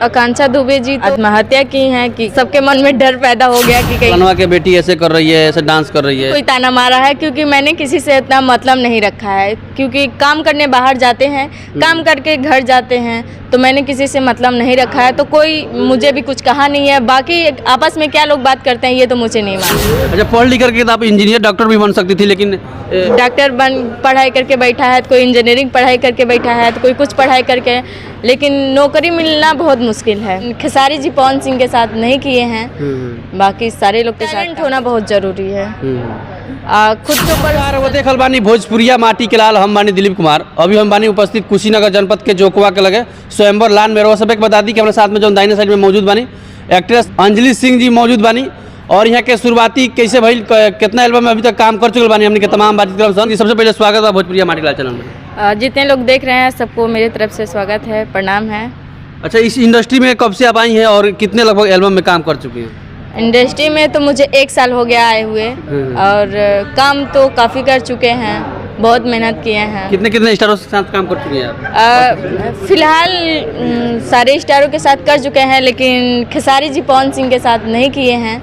आकांक्षा दुबे जी तो आत्महत्या की हैं कि सबके मन में डर पैदा हो गया कि कहीं फलाना के बेटी ऐसे कर रही है, ऐसे डांस कर रही है। कोई ताना मारा है, क्योंकि मैंने किसी से इतना मतलब नहीं रखा है, क्योंकि काम करने बाहर जाते हैं, काम करके घर जाते हैं, तो मैंने किसी से मतलब नहीं रखा है, तो कोई मुझे भी कुछ कहा नहीं है। बाकी आपस में क्या लोग बात करते हैं ये तो मुझे नहीं मालूम। अच्छा, पढ़ लिख करके तो आप इंजीनियर डॉक्टर भी बन सकती थी, लेकिन डॉक्टर पढ़ाई करके बैठा है, तो कोई इंजीनियरिंग पढ़ाई करके बैठा है, तो कोई कुछ पढ़ाई करके, लेकिन नौकरी मिलना बहुत मुश्किल है। खेसारी जी पवन सिंह के साथ नहीं किए हैं, बाकी सारे लोग के साथ होना बहुत जरूरी है। खुद के ऊपर वो देखल बानी भोजपुरिया माटी के लाल, हम बानी दिलीप कुमार। अभी हम बानी उपस्थित कुशीनगर जनपद के जोकुआ के लगे स्वयंवर लान में। सब एक बता दी कि हमारे साथ में जो दाहिने साइड में मौजूद बानी एक्ट्रेस अंजलि सिंह जी मौजूद बानी। और यहाँ के शुरुआती कैसे भाई कितना एल्बम में अभी तक काम कर चुके बानी हमने के तमाम बातचीत। सबसे पहले स्वागत है भोजपुरिया माटी के लाल चैनल में। जितने लोग देख रहे हैं सबको मेरे तरफ से स्वागत है, प्रणाम है। अच्छा, इस इंडस्ट्री में कब से आप आई हैं और कितने लगभग एल्बम में काम कर चुकी हैं? इंडस्ट्री में तो मुझे 1 साल हो गया आए हुए, और काम तो काफ़ी कर चुके हैं, बहुत मेहनत किए हैं। कितने स्टारों के साथ काम कर चुके हैं आप? फिलहाल सारे स्टारों के साथ कर चुके हैं, लेकिन खेसारी जी पवन सिंह के साथ नहीं किए हैं।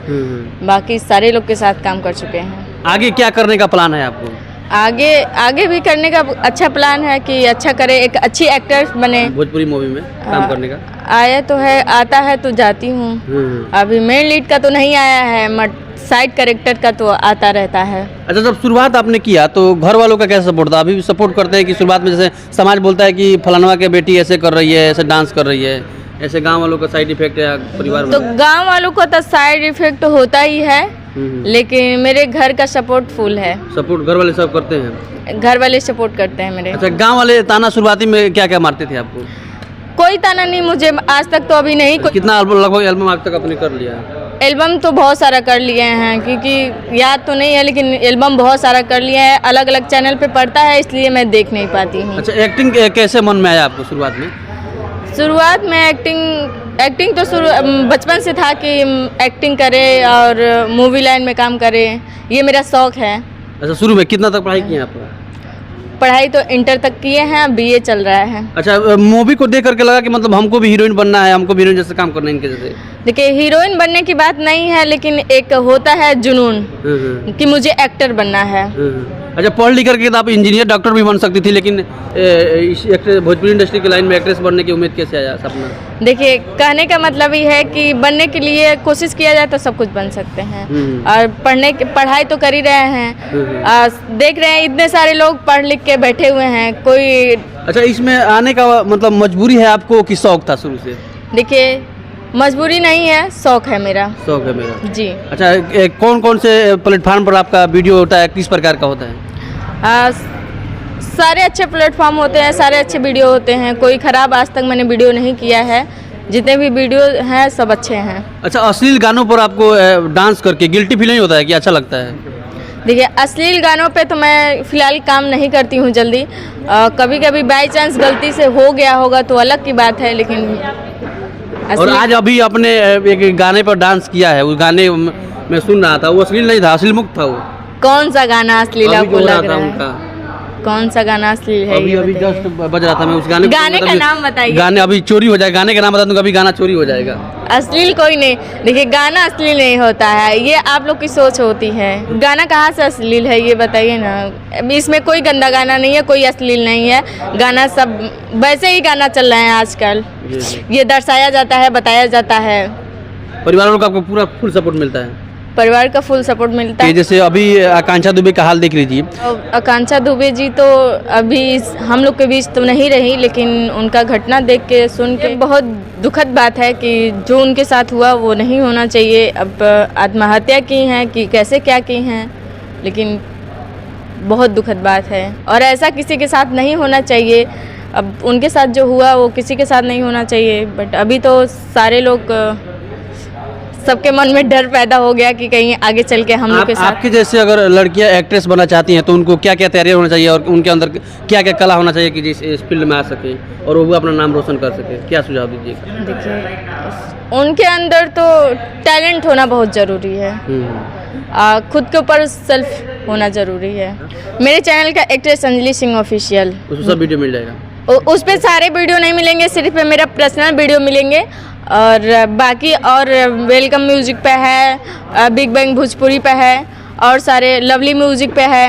बाकी सारे लोग के साथ काम कर चुके हैं। आगे क्या करने का प्लान है आपको? आगे भी करने का अच्छा प्लान है कि अच्छा करे, एक अच्छी एक्टर बने, भोजपुरी मूवी में काम करने का आया तो है, आता है तो जाती हूँ। अभी मेन लीड का तो नहीं आया है, साइड कैरेक्टर का तो आता रहता है। अच्छा, जब शुरुआत आपने किया तो घर वालों का कैसा सपोर्ट था? अभी भी सपोर्ट करते हैं कि शुरुआत में जैसे समाज बोलता है कि फलानवा के बेटी ऐसे कर रही है, ऐसे डांस कर रही है, ऐसे गांव वालों का साइड इफेक्ट है परिवार में? तो गांव वालों का तो साइड इफेक्ट होता ही है, लेकिन मेरे घर का सपोर्ट फुल है। सपोर्ट घर वाले सब करते हैं? घर वाले सपोर्ट करते हैं मेरे। अच्छा, गांव वाले ताना शुरुआती में क्या क्या मारते थे आपको? कोई ताना नहीं, मुझे आज तक तो अभी नहीं। कितना लगभग एल्बम आज तक आपने कर लिया? एल्बम तो बहुत सारा कर लिए हैं, क्योंकि याद तो नहीं है, लेकिन एल्बम बहुत सारा कर लिए हैं। अलग अलग चैनल पे पड़ता है, इसलिए मैं देख नहीं पाती हूँ। अच्छा, एक्टिंग कैसे मन में आया आपको शुरुआत में? शुरुआत में एक्टिंग तो बचपन से था कि एक्टिंग करे और मूवी लाइन में काम करे, ये मेरा शौक है। अच्छा, शुरू में कितना तक पढ़ाई की है आप? पढ़ाई तो इंटर तक किए हैं, BA चल रहा है। अच्छा, मूवी को देख करके लगा कि मतलब हमको भी हीरोइन बनना है, हमको भी हीरोइन जैसे काम करना है इनके जैसे? देखिए, हीरोइन बनने की बात नहीं है, लेकिन एक होता है जुनून कि मुझे एक्टर बनना है। अच्छा, पढ़ लिख करके तो आप इंजीनियर डॉक्टर भी बन सकती थी, लेकिन भोजपुरी इंडस्ट्री की लाइन में एक्ट्रेस बनने की उम्मीद कैसे आया सपना? देखिए, कहने का मतलब ये है कि बनने के लिए कोशिश किया जाए तो सब कुछ बन सकते हैं, और पढ़ाई तो कर ही रहे हैं। देख रहे हैं इतने सारे लोग पढ़ लिख के बैठे हुए हैं, कोई। अच्छा, इसमें आने का मतलब मजबूरी है आपको कि शौक था शुरू से? देखिए, मजबूरी नहीं है, शौक है मेरा। शौक है मेरा जी। अच्छा, कौन कौन से प्लेटफॉर्म पर आपका वीडियो होता है, किस प्रकार का होता है? सारे अच्छे प्लेटफॉर्म होते हैं, सारे अच्छे वीडियो होते हैं, कोई ख़राब आज तक मैंने वीडियो नहीं किया है। जितने भी वीडियो हैं सब अच्छे हैं। अच्छा, अश्लील गानों पर आपको डांस करके गिल्टी फील नहीं होता है कि अच्छा लगता है? देखिए, अश्लील गानों पे तो मैं फ़िलहाल काम नहीं करती हूँ जल्दी। कभी कभी बाई चांस गलती से हो गया होगा तो अलग की बात है, लेकिन और आज अभी आपने एक गाने पर डांस किया है, उस गाने में सुन रहा था, वो अश्लील नहीं था, अश्लील मुक्त था वो। कौन सा गाना अश्लील आपको लग रहा है? उनका कौन सा गाना अश्लील है? अभी जस्ट बज रहा था, मैं उस गाने का नाम बताइए। गाने अभी चोरी हो जाएगा, गाने का नाम बता दूंगा, अभी गाना चोरी हो जाएगा। अश्लील कोई नहीं, देखिए गाना अश्लील नहीं होता है, ये आप लोग की सोच होती है। गाना कहाँ से अश्लील है ये बताइए ना। इसमें कोई गंदा गाना नहीं है, कोई अश्लील नहीं है। गाना सब वैसे ही गाना चल रहे हैं आजकल, ये दर्शाया जाता है, बताया जाता है। परिवार वालों का आपको पूरा फुल सपोर्ट मिलता है? परिवार का फुल सपोर्ट मिलता है। जैसे अभी आकांक्षा दुबे का हाल देख लीजिए। आकांक्षा दुबे जी तो अभी हम लोग के बीच तो नहीं रही, लेकिन उनका घटना देख के सुन के बहुत दुखद बात है कि जो उनके साथ हुआ वो नहीं होना चाहिए। अब आत्महत्या की हैं कि कैसे क्या की हैं, लेकिन बहुत दुखद बात है, और ऐसा किसी के साथ नहीं होना चाहिए। अब उनके साथ जो हुआ वो किसी के साथ नहीं होना चाहिए, बट अभी तो सारे लोग, सबके मन में डर पैदा हो गया कि कहीं आगे चल के हम लोग के साथ। आपके जैसे अगर लड़कियां एक्ट्रेस बनना चाहती हैं तो उनको क्या क्या तैयारी होना चाहिए और उनके अंदर क्या क्या कला होना चाहिए कि जिस इस फील्ड में आ सके और वो अपना नाम रोशन कर सके? क्या सुझाव दीजिएगा? देखिए, उनके अंदर तो टैलेंट होना बहुत ज़रूरी है, खुद के ऊपर सेल्फ होना ज़रूरी है। मेरे चैनल का एक्ट्रेस अंजलि सिंह ऑफिशियल, उसमें सब वीडियो मिल जाएगा। उस पे सारे वीडियो नहीं मिलेंगे, सिर्फ मेरा पर्सनल वीडियो मिलेंगे। और बाकी और वेलकम म्यूजिक पे है, बिग बैंग भोजपुरी पे है, और सारे लवली म्यूजिक पे है।